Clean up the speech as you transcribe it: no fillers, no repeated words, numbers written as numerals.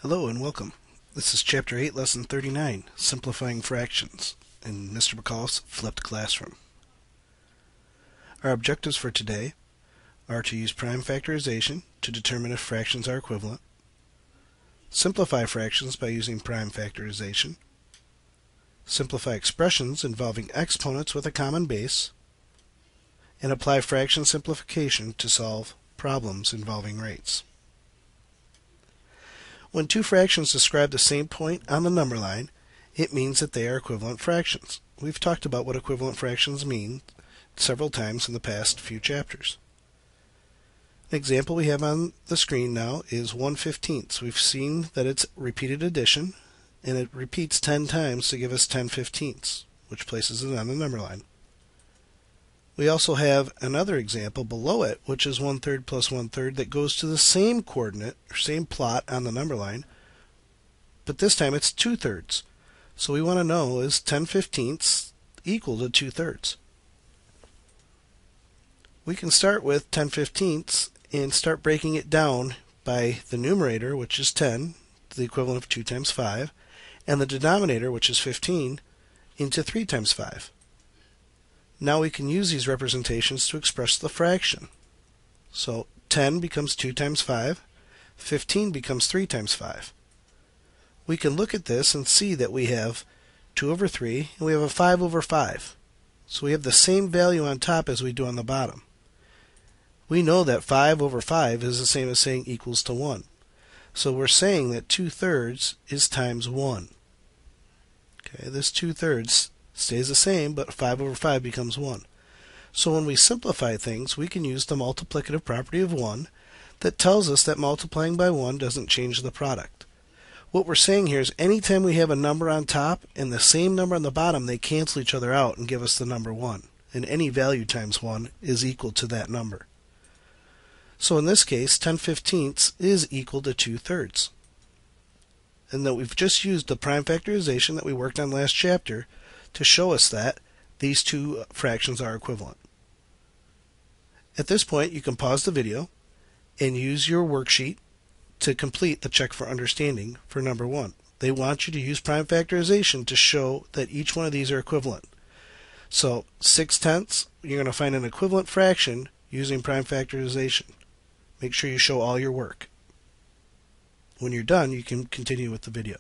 Hello and welcome. This is Chapter 8, Lesson 39, Simplifying Fractions, in Mr. McCall's flipped classroom. Our objectives for today are to use prime factorization to determine if fractions are equivalent, simplify fractions by using prime factorization, simplify expressions involving exponents with a common base, and apply fraction simplification to solve problems involving rates. When two fractions describe the same point on the number line, it means that they are equivalent fractions. We've talked about what equivalent fractions mean several times in the past few chapters. An example we have on the screen now is 1/15. We've seen that it's repeated addition, and it repeats 10 times to give us 10/15, which places it on the number line. We also have another example below it, which is 1/3 plus 1/3 that goes to the same coordinate, or same plot on the number line, but this time it's 2/3. So we want to know, is 10/15 equal to 2/3? We can start with 10/15 and start breaking it down by the numerator, which is 10, the equivalent of 2 times 5, and the denominator, which is 15, into 3 times 5. Now we can use these representations to express the fraction. So 10 becomes 2 times 5, 15 becomes 3 times 5. We can look at this and see that we have 2 over 3, and we have a 5 over 5. So we have the same value on top as we do on the bottom. We know that 5 over 5 is the same as saying equals to 1. So we're saying that 2/3 is times 1. Okay, this 2/3 stays the same, but 5 over 5 becomes 1. So when we simplify things, we can use the multiplicative property of 1 that tells us that multiplying by 1 doesn't change the product. What we're saying here is anytime we have a number on top and the same number on the bottom, they cancel each other out and give us the number 1. And any value times 1 is equal to that number. So in this case, 10/15 is equal to 2/3. And that we've just used the prime factorization that we worked on last chapter to show us that these two fractions are equivalent. At this point, you can pause the video and use your worksheet to complete the check for understanding for number 1. They want you to use prime factorization to show that each one of these are equivalent. So 6/10, you're going to find an equivalent fraction using prime factorization. Make sure you show all your work. When you're done, you can continue with the video.